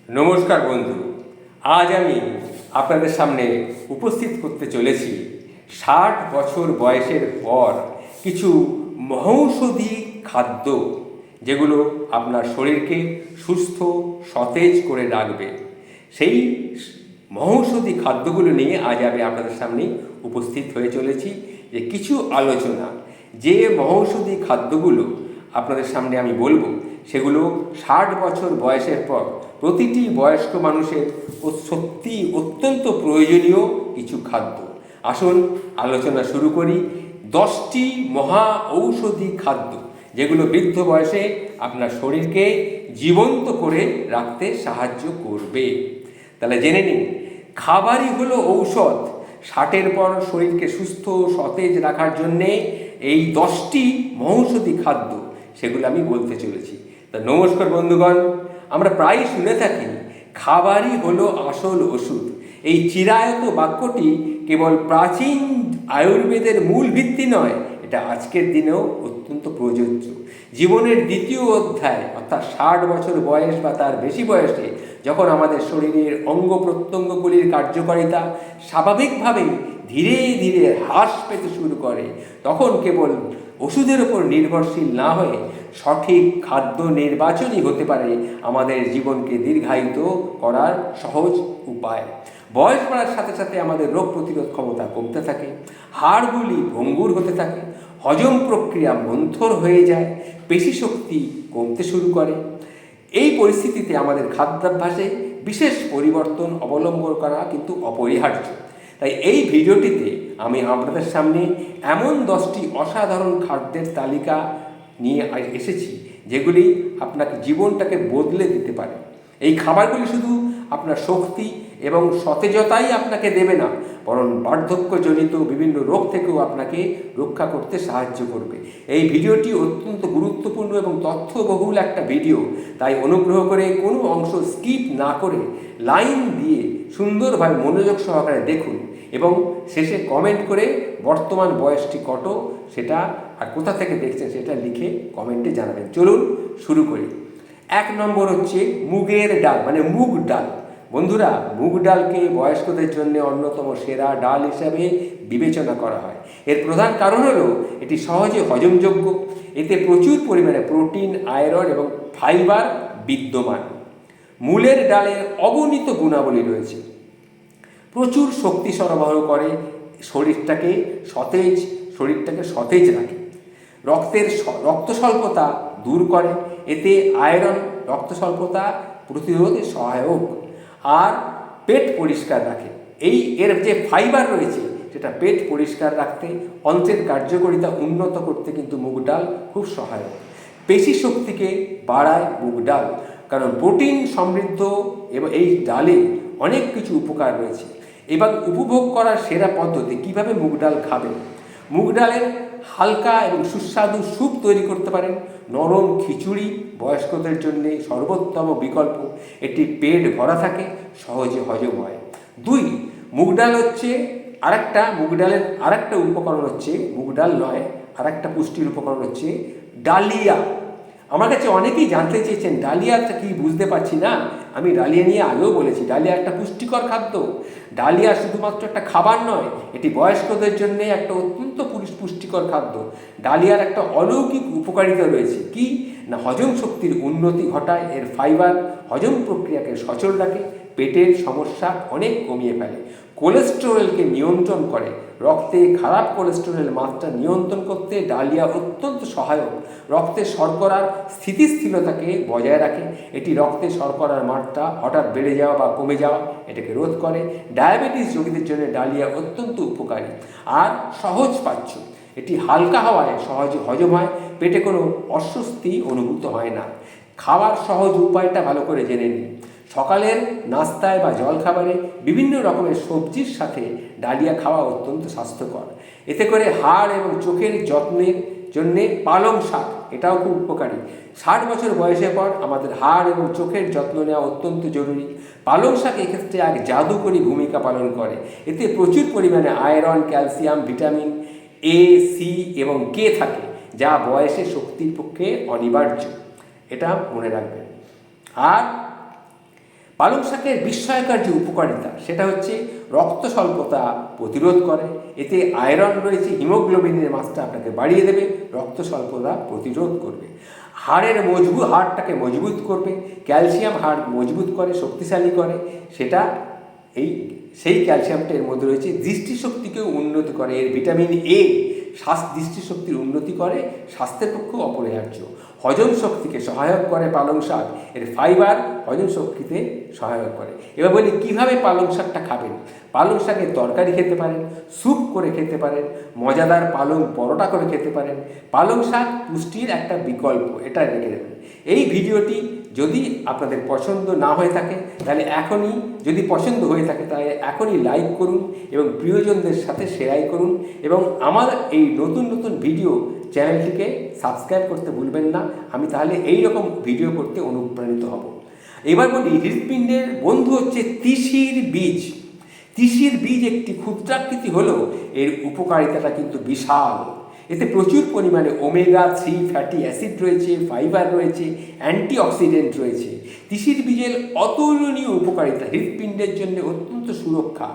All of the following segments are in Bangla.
নমস্কার বন্ধু। আজ আমি আপনাদের সামনে উপস্থিত করতে চলেছি 60 বছর বয়সের পর কিছু মহৌষধি খাদ্য, যেগুলো আপনার শরীরকে সুস্থ সতেজ করে রাখবে। সেই মহৌষধি খাদ্যগুলো নিয়ে আজ আমি আপনাদের সামনে উপস্থিত হয়ে চলেছি। যে কিছু আলোচনা, যে মহৌষধি খাদ্যগুলো আপনাদের সামনে আমি বলবো, সেগুলো 60 বছর বয়সের পর প্রতিটি বয়স্ক মানুষের সত্যি অত্যন্ত প্রয়োজনীয় কিছু খাদ্য। আসুন আলোচনা শুরু করি। 10টি মহা ঔষধি খাদ্য, যেগুলো বৃদ্ধ বয়সে আপনার শরীরকে জীবন্ত করে রাখতে সাহায্য করবে। তাহলে জেনে নিন, খাবারই হলো ঔষধ। 60-এর পর শরীরকে সুস্থ সতেজ রাখার জন্যে এই 10টি মহৌষধি খাদ্য, সেগুলো আমি বলতে চলেছি। তা নমস্কার বন্ধুগণ। আমরা প্রায়ই শুনে থাকি, খাবারই হলো আসল ওষুধ। এই চিরায়ত বাক্যটি কেবল প্রাচীন আয়ুর্বেদের মূল ভিত্তি নয়, এটা আজকের দিনেও অত্যন্ত প্রযোজ্য। জীবনের দ্বিতীয় অধ্যায়, অর্থাৎ 60 বছর বয়স বা তার বেশি বয়সে যখন আমাদের শরীরের অঙ্গ প্রত্যঙ্গগুলির কার্যকারিতা স্বাভাবিকভাবেই ধীরে ধীরে হ্রাস পেতে শুরু করে, তখন কেবল ওষুধের ওপর নির্ভরশীল না হয়ে সঠিক খাদ্য নির্বাচনই হতে পারে আমাদের জীবনকে দীর্ঘায়িত করার সহজ উপায়। বয়স বাড়ার সাথে সাথে আমাদের রোগ প্রতিরোধ ক্ষমতা কমতে থাকে, হাড়গুলি ভঙ্গুর হতে থাকে, হজম প্রক্রিয়া মন্থর হয়ে যায়, পেশি শক্তি কমতে শুরু করে। এই পরিস্থিতিতে আমাদের খাদ্যাভ্যাসে বিশেষ পরিবর্তন অবলম্বন করা কিন্তু অপরিহার্য। তাই এই ভিডিওটিতে আমি আপনাদের সামনে এমন 10টি অসাধারণ খাদ্যের তালিকা নিয়ে এসেছি, যেগুলি আপনাকে জীবনটাকে বদলে দিতে পারে। এই খাবারগুলি শুধু আপনার শক্তি এবং সতেজতাই আপনাকে দেবে না, বরং বার্ধক্যজনিত বিভিন্ন রোগ থেকেও আপনাকে রক্ষা করতে সাহায্য করবে। এই ভিডিওটি অত্যন্ত গুরুত্বপূর্ণ এবং তথ্যবহুল একটা ভিডিও, তাই অনুগ্রহ করে কোনো অংশ স্কিপ না করে লাইন দিয়ে সুন্দরভাবে মনোযোগ সহকারে দেখুন এবং শেষে কমেন্ট করে বর্তমান বয়সটি কত সেটা আর কোথা থেকে দেখছেন সেটা লিখে কমেন্টে জানাবেন। চলুন শুরু করি। 1 নম্বর হচ্ছে মুগের ডাল, মানে মুগ ডাল। বন্ধুরা, মুগ ডালকে বয়স্কদের জন্য অন্যতম সেরা ডাল হিসাবে বিবেচনা করা হয়। এর প্রধান কারণ হলো এটি সহজে হজমযোগ্য, এতে প্রচুর পরিমাণে প্রোটিন, আয়রন এবং ফাইবার বিদ্যমান। মূলের ডালের অগণিত গুণাবলী রয়েছে। প্রচুর শক্তি সরবরাহ করে, শরীরটাকে সতেজ রাখে, রক্ত স্বল্পতা দূর করে, এতে আয়রন রক্ত স্বল্পতা প্রতিরোধে সহায়ক, আর পেট পরিষ্কার রাখে। এর যে ফাইবার রয়েছে সেটা পেট পরিষ্কার রাখতে, অন্ত্রের কার্যকারিতা উন্নত করতে কিন্তু মুগ ডাল খুব সহায়ক। পেশি শক্তিকে বাড়ায় মুগ ডাল, কারণ প্রোটিন সমৃদ্ধ এবং এই ডালে অনেক কিছু উপকার রয়েছে। এবার উপভোগ করার সেরা পদ্ধতি, কিভাবে মুগ ডাল খাবেন। মুগ ডালের হালকা এবং সুস্বাদু স্যুপ তৈরি করতে পারেন। নরম খিচুড়ি বয়স্কদের জন্য সর্বোত্তম বিকল্প, এটি পেট ভরা থাকে, সহজে হজম হয়। 2, মুগ ডাল হচ্ছে মুগ ডালের আরেকটা উপকরণ হচ্ছে, মুগ ডাল নয়, আরেকটা পুষ্টির উপকরণ হচ্ছে ডালিয়া। আমার কাছে অনেকেই জানতে চেয়েছেন ডালিয়াটা কি, বুঝতে পারছি না। আমি ডালিয়া নিয়ে আগেও বলেছি, ডালিয়া একটা পুষ্টিকর খাদ্য। ডালিয়া শুধুমাত্র একটা খাবার নয়, এটি বয়স্কদের জন্য একটা অত্যন্ত পুষ্টিকর খাদ্য। ডালিয়ার একটা অলৌকিক উপকারিতা রয়েছে, কি না, হজম শক্তির উন্নতি ঘটায়। এর ফাইবার হজম প্রক্রিয়াকে সচল রাখে, পেটের সমস্যা অনেক কমিয়ে ফেলে, কোলেস্টেরলকে নিয়ন্ত্রণ করে। রক্তে খারাপ কোলেস্টেরলের মাত্রা নিয়ন্ত্রণ করতে ডালিয়া অত্যন্ত সহায়ক। রক্তে শর্করার স্থিতিশীলতাকে বজায় রাখে, এটি রক্তে শর্করার মাত্রা হঠাৎ বেড়ে যাওয়া বা কমে যাওয়া এটাকে রোধ করে। ডায়াবেটিস রোগীদের জন্য ডালিয়া অত্যন্ত উপকারী আর সহজ পাচ্য। এটি হালকা হওয়ায় সহজে হজম হয়, পেটে কোনো অস্বস্তি অনুভূত হয় না। খাওয়ার সহজ উপায়টা ভালো করে জেনে নিন। সকালের নাস্তায় বা জলখাবারে বিভিন্ন রকমের সবজির সাথে ডালিয়া খাওয়া অত্যন্ত স্বাস্থ্যকর। এতে করে হাড় এবং চোখের যত্নের জন্যে পালং শাক, এটাও খুব উপকারী। 60 বছর বয়সের পর আমাদের হাড় এবং চোখের যত্ন নেওয়া অত্যন্ত জরুরি। পালং শাক এক্ষেত্রে এক জাদুকরী ভূমিকা পালন করে। এতে প্রচুর পরিমাণে iron, calcium, vitamin A, C এবং কে থাকে, যা বয়সে শক্তির পক্ষে অনিবার্য। এটা মনে রাখবেন। আর পালং শাকের বিস্ময়কর যে উপকারিতা সেটা হচ্ছে রক্ত স্বল্পতা প্রতিরোধ করে, এতে আয়রন রয়েছে, হিমোগ্লোবিনের মাত্রা আপনাকে বাড়িয়ে দেবে, রক্ত স্বল্পতা প্রতিরোধ করবে, হাড়টাকে মজবুত করবে, ক্যালসিয়াম হাড় মজবুত করে, শক্তিশালী করে, সেটা সেই ক্যালসিয়ামটা এর মধ্যে রয়েছে। দৃষ্টিশক্তিকেও উন্নত করে, এর ভিটামিন এ দৃষ্টিশক্তির উন্নতি করে, স্বাস্থ্যের পক্ষেও অপরিহার্য। হজম শক্তিকে সহায়ক করে পালং শাক, এর ফাইবার হজম শক্তিতে সহায়ক করে। এবার বলি কীভাবে পালং শাকটা খাবেন। পালং শাকের তরকারি খেতে পারেন, স্যুপ করে খেতে পারেন, মজাদার পালং পরোটা করে খেতে পারেন। পালং শাক পুষ্টির একটা বিকল্প, এটা রেখে দেবেন। এই ভিডিওটি যদি আপনাদের পছন্দ না হয়ে থাকে তাহলে এখনই, যদি পছন্দ হয়ে থাকে তাহলে এখনই লাইক করুন এবং প্রিয়জনদের সাথে শেয়ার করুন, এবং আমার এই নতুন নতুন ভিডিও চ্যানেলটিকে সাবস্ক্রাইব করতে ভুলবেন না। আমি তাহলে এই রকম ভিডিও করতে অনুপ্রাণিত হব। এবার বলি, হৃৎপিণ্ডের বন্ধু হচ্ছে তিসির বীজ। তিসির বীজ একটি ক্ষুদ্রাকৃতি হলেও এর উপকারিতাটা কিন্তু বিশাল। এতে প্রচুর পরিমাণে ওমেগা-3 ফ্যাটি অ্যাসিড রয়েছে, ফাইবার রয়েছে, অ্যান্টিঅক্সিডেন্ট রয়েছে। তিসির বীজের অতুলনীয় উপকারিতা, হৃৎপিণ্ডের জন্য অত্যন্ত সুরক্ষা।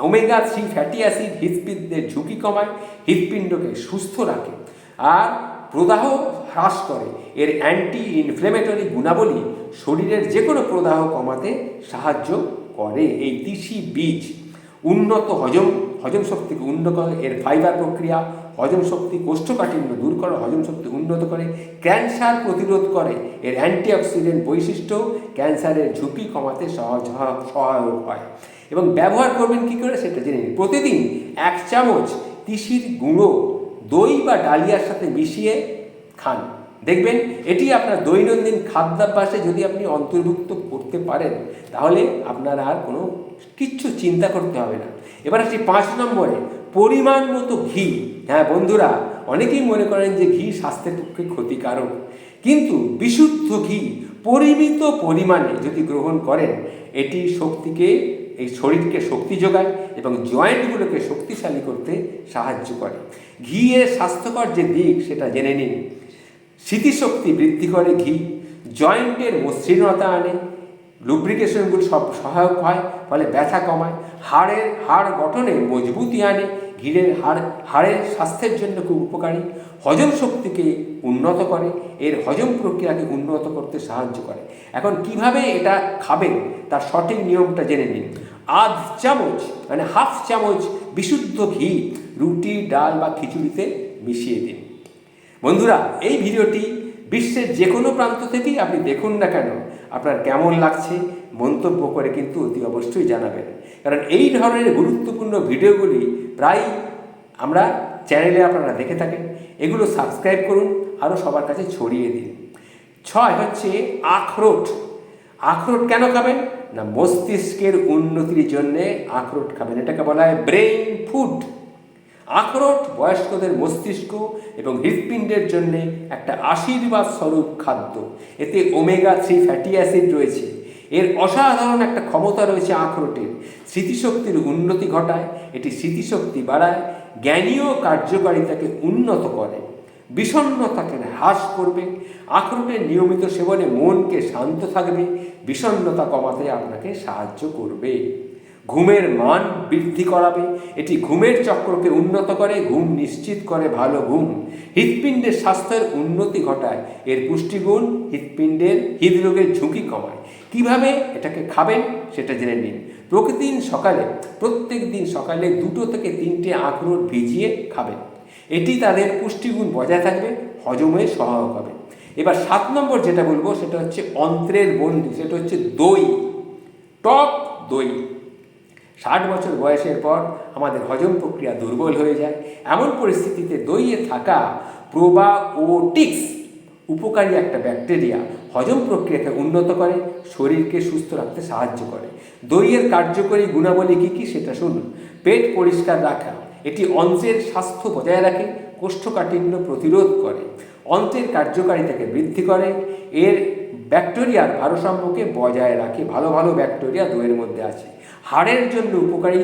ওমেগা-3 ফ্যাটি অ্যাসিড হৃৎপিণ্ডের ঝুঁকি কমায়, হৃৎপিণ্ডকে সুস্থ রাখে আর প্রদাহ হ্রাস করে। এর অ্যান্টি ইনফ্লেমেটরি গুণাবলী শরীরের যে কোনো প্রদাহ কমাতে সাহায্য করে। এই তিসি বীজ উন্নত হজম শক্তিকে উন্নত করে, এর ফাইবার প্রক্রিয়া হজম শক্তি, কোষ্ঠকাঠিন্য দূর করে, হজম শক্তি উন্নত করে, ক্যান্সার প্রতিরোধ করে। এর অ্যান্টিঅক্সিডেন্ট বৈশিষ্ট্য ক্যান্সারের ঝুঁকি কমাতে সহায়ক হয়। এবং ব্যবহার করবেন কী করে সেটা জেনে নিন। প্রতিদিন 1 চামচ তিসির গুঁড়ো দই বা ডালিয়ার সাথে মিশিয়ে খান, দেখবেন এটি আপনার দৈনন্দিন খাদ্যাভ্যাসে যদি আপনি অন্তর্ভুক্ত করতে পারেন তাহলে আপনার আর কোনো কিচ্ছু চিন্তা করতে হবে না। এবার আসছি 5 নম্বরে, পরিমাণ মতো ঘি। হ্যাঁ বন্ধুরা, অনেকেই মনে করেন যে ঘি স্বাস্থ্যের পক্ষে ক্ষতিকারক, কিন্তু বিশুদ্ধ ঘি পরিমিত পরিমাণে যদি গ্রহণ করেন এটি এই শরীরকে শক্তি যোগায় এবং জয়েন্টগুলোকে শক্তিশালী করতে সাহায্য করে। ঘি এর স্বাস্থ্যকর যে দিক সেটা জেনে নিন। স্মৃতিশক্তি বৃদ্ধি করে ঘি, জয়েন্টের মসৃণতা আনে, লুব্রিকেশনগুলো সব সহায়ক হয়, ফলে ব্যথা কমায়, হাড় গঠনে মজবুতি আনে, হাড়ের স্বাস্থ্যের জন্য খুব উপকারী, হজম শক্তিকে উন্নত করে, এর হজম প্রক্রিয়াকে উন্নত করতে সাহায্য করে। এখন কিভাবে এটা খাবেন তার সঠিক নিয়মটা জেনে নিন। 1/2 চামচ মানে 1/2 চামচ বিশুদ্ধ ঘি রুটি, ডাল বা খিচুড়িতে মিশিয়ে দিন। বন্ধুরা, এই ভিডিওটি বিশ্বের যে কোনো প্রান্ত থেকেই আপনি দেখুন না কেন, আপনার কেমন লাগছে মন্তব্য করে কিন্তু অতি অবশ্যই জানাবেন, কারণ এই ধরনের গুরুত্বপূর্ণ ভিডিওগুলি প্রায় আমরা চ্যানেলে আপনারা দেখে থাকেন। এগুলো সাবস্ক্রাইব করুন, আরও সবার কাছে ছড়িয়ে দিন। 6 হচ্ছে আখরোট। আখরোট কেন খাবেন না, মস্তিষ্কের উন্নতির জন্যে আখরোট খাবেন, এটাকে বলা হয় ব্রেইন ফুড। আখরোট বয়স্কদের মস্তিষ্ক এবং হৃৎপিণ্ডের জন্যে একটা আশীর্বাদ স্বরূপ খাদ্য। এতে ওমেগা-3 ফ্যাটি অ্যাসিড রয়েছে। এর অসাধারণ একটা ক্ষমতা রয়েছে আখরোটের, স্মৃতিশক্তির উন্নতি ঘটায়, এটি স্মৃতিশক্তি বাড়ায়, জ্ঞানীয় কার্যকারিতাকে উন্নত করে, বিষণ্ণতাকে হ্রাস করবে। আখরোটের নিয়মিত সেবনে মনকে শান্ত থাকবে, বিষণ্ণতা কমাতে আপনাকে সাহায্য করবে, ঘুমের মান বৃদ্ধি করাবে, এটি ঘুমের চক্রকে উন্নত করে, ঘুম নিশ্চিত করে ভালো ঘুম, হৃৎপিণ্ডের স্বাস্থ্যের উন্নতি ঘটায়, এর পুষ্টিগুণ হৃৎপিণ্ডের হৃদরোগের ঝুঁকি কমায়। কিভাবে এটাকে খাবেন সেটা জেনে নিন। প্রত্যেক দিন সকালে 2 থেকে 3টে আখরোট ভিজিয়ে খাবেন, এটি তাদের পুষ্টিগুণ বজায় থাকবে, হজমে সহায়ক হবে। এবার 7 নম্বর যেটা বলবো সেটা হচ্ছে অন্ত্রের বন্ধু, সেটা হচ্ছে দই, টক দই। 60 বছর বয়সের পর আমাদের হজম প্রক্রিয়া দুর্বল হয়ে যায়, এমন পরিস্থিতিতে দইয়ে থাকা প্রোবায়োটিক্স উপকারী একটা ব্যাকটেরিয়া হজম প্রক্রিয়াকে উন্নত করে, শরীরকে সুস্থ রাখতে সাহায্য করে। দইয়ের কার্যকরী গুণাবলী কী কী সেটা শুনুন। পেট পরিষ্কার রাখা, এটি অন্ত্রের স্বাস্থ্য বজায় রাখে, কোষ্ঠকাঠিন্য প্রতিরোধ করে, অন্ত্রের কার্যকারিতাকে বৃদ্ধি করে, এর ব্যাকটেরিয়ার ভারসাম্যকে বজায় রাখে, ভালো ভালো ব্যাকটেরিয়া দইয়ের মধ্যে আছে। হাড়ের জন্য উপকারী,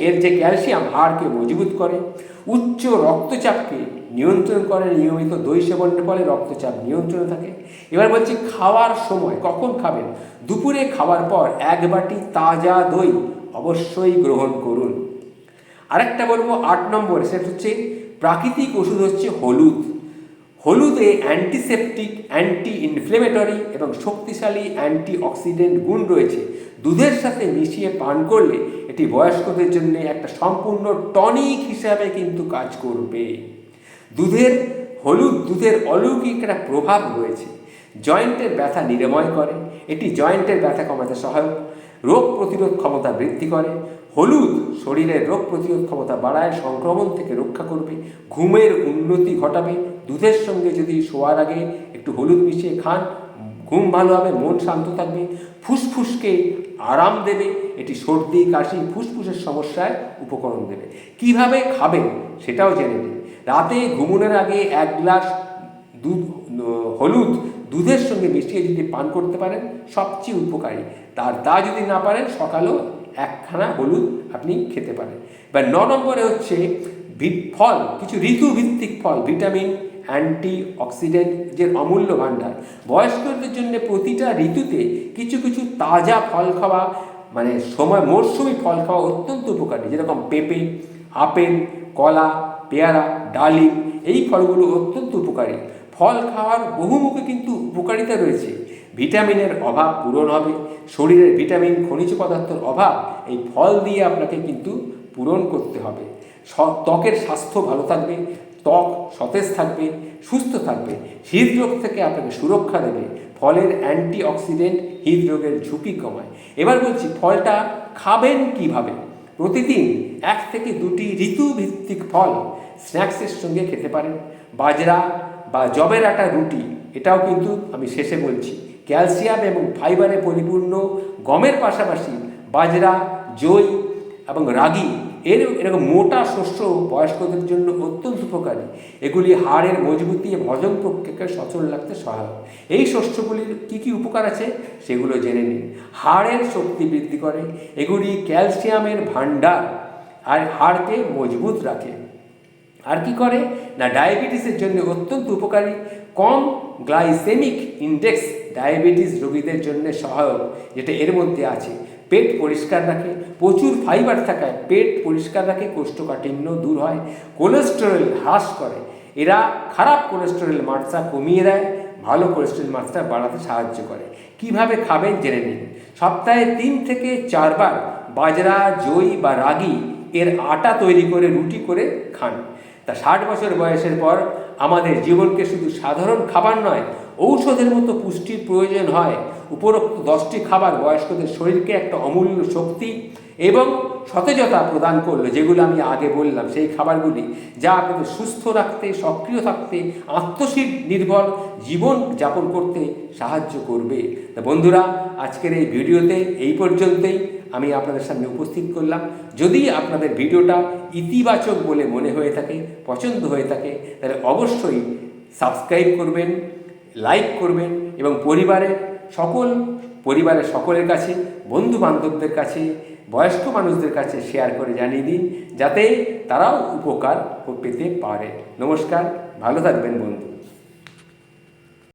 এর যে ক্যালসিয়াম হাড়কে মজবুত করে, উচ্চ রক্তচাপকে নিয়ন্ত্রণ করে, নিয়মিত দই সেবনের ফলে রক্তচাপ নিয়ন্ত্রণে থাকে, এবার বলছি খাওয়ার সময় কখন খাবেন। দুপুরে খাওয়ার পর 1 বাটি তাজা দই অবশ্যই গ্রহণ করুন। আরেকটা বলবো 8 নম্বর, সেটা হচ্ছে প্রাকৃতিক ওষুধ হচ্ছে হলুদ। হলুদে অ্যান্টিসেপটিক, অ্যান্টি ইনফ্লেমেটরি এবং শক্তিশালী অ্যান্টিঅক্সিডেন্ট গুণ রয়েছে। দুধের সাথে মিশিয়ে পান করলে এটি বয়স্কদের জন্য একটা সম্পূর্ণ টনিক হিসাবে কিন্তু কাজ করবে। দুধের অলৌকিক একটা প্রভাব রয়েছে। জয়েন্টের ব্যথা নিরাময় করে, এটি জয়েন্টের ব্যথা কমাতে সহায়ক, রোগ প্রতিরোধ ক্ষমতা বৃদ্ধি করে। হলুদ শরীরের রোগ প্রতিরোধ ক্ষমতা বাড়ায়, সংক্রমণ থেকে রক্ষা করবে, ঘুমের উন্নতি ঘটাবে। দুধের সঙ্গে যদি শোয়ার আগে একটু হলুদ মিশিয়ে খান, ঘুম ভালো হবে, মন শান্ত থাকবে, ফুসফুসকে আরাম দেবে, এটি সর্দি কাশি ফুসফুসের সমস্যায় উপকরণ দেবে। কিভাবে খাবেন সেটাও জেনে নিন। রাতে ঘুমানোর আগে 1 গ্লাস হলুদ দুধের সঙ্গে মিশিয়ে যদি পান করতে পারেন সবচেয়ে উপকারী। তা যদি না পারেন সকালেও 1খানা হলুদ আপনি খেতে পারেন। এবার 9 নম্বরে হচ্ছে ফল, কিছু ঋতুভিত্তিক ফল, ভিটামিন, অ্যান্টি অক্সিডেন্ট যে অমূল্য ভাণ্ডার। বয়স্কদের জন্য প্রতিটা ঋতুতে কিছু কিছু তাজা ফল খাওয়া, মানে মরশুমি ফল খাওয়া অত্যন্ত উপকারী। যেরকম পেঁপে, আপেল, কলা, পেয়ারা, ডালিম, এই ফলগুলো অত্যন্ত উপকারী। ফল খাওয়ার বহুমুখী কিন্তু উপকারিতা রয়েছে। ভিটামিনের অভাব পূরণ হবে, শরীরের ভিটামিন খনিজ পদার্থের অভাব এই ফল দিয়ে আপনাকে কিন্তু পূরণ করতে হবে। ত্বকের স্বাস্থ্য ভালো থাকবে, ত্বক সতেজ থাকবে, সুস্থ থাকবে, হৃদরোগ থেকে আপনাকে সুরক্ষা দেবে। ফলের অ্যান্টিঅক্সিডেন্ট হৃদরোগের ঝুঁকি কমায়। এবার বলছি ফলটা খাবেন কিভাবে। প্রতিদিন 1 থেকে 2টি ঋতুভিত্তিক ফল স্ন্যাক্সের সঙ্গে খেতে পারেন। বাজরা বা যবের আটা রুটি, এটাও কিন্তু আমি শেষে বলছি। ক্যালসিয়াম এবং ফাইবারে পরিপূর্ণ গমের পাশাপাশি বাজরা, জই এবং রাগি এরকম মোটা শস্য বয়স্কদের জন্য অত্যন্ত উপকারী। এগুলি হাড়ের মজবুতি এবং হজম প্রক্রিয়াকে সচল রাখতে সহায়ক। এই শস্যগুলির কী কী উপকার আছে সেগুলো জেনে নিন। হাড়ের শক্তি বৃদ্ধি করে, এগুলি ক্যালসিয়ামের ভাণ্ডার আর হাড়কে মজবুত রাখে। আর কি করে না, ডায়াবেটিসের জন্য অত্যন্ত উপকারী। কম গ্লাইসেমিক ইন্ডেক্স ডায়াবেটিস রোগীদের জন্য সহায়ক, যেটা এর মধ্যে আছে। পেট পরিষ্কার রাখে, প্রচুর ফাইবার থাকায় পেট পরিষ্কার রাখে, কোষ্ঠকাঠিন্য দূর হয়, কোলেস্টেরল হ্রাস করে। এরা খারাপ কোলেস্টেরল মাত্রা কমিয়ে দেয়, ভালো কোলেস্টেরল মাত্রা বাড়াতে সাহায্য করে। কিভাবে খাবেন জেনে নিন। সপ্তাহে 3 থেকে 4 বার বাজরা, জই বা রাগি এর আটা তৈরি করে রুটি করে খান। তা 60 বছর বয়সের পর আমাদের জীবনকে শুধু সাধারণ খাবার নয়, ঔষধের মতো পুষ্টির প্রয়োজন হয়। উপরোক্ত 10টি খাবার বয়স্কদের শরীরকে একটা অমূল্য শক্তি এবং সতেজতা প্রদান করলো, যেগুলো আমি আগে বললাম। সেই খাবারগুলি যা আপনাদের সুস্থ রাখতে, সক্রিয় থাকতে, আত্মনির্ভর জীবন যাপন করতে সাহায্য করবে। তা বন্ধুরা, আজকের এই ভিডিওতে এই পর্যন্তই আমি আপনাদের সামনে উপস্থিত করলাম। যদি আপনাদের ভিডিওটা ইতিবাচক বলে মনে হয়ে থাকে, পছন্দ হয়ে থাকে, তাহলে অবশ্যই সাবস্ক্রাইব করবেন, লাইক করবেন এবং পরিবারের সকলের কাছে, বন্ধু বান্ধবদের কাছে, বয়স্ক মানুষদের কাছে শেয়ার করে জানিয়ে দিন, যাতে তারাও উপকার পেতে পারে। নমস্কার, ভালো থাকবেন বন্ধু।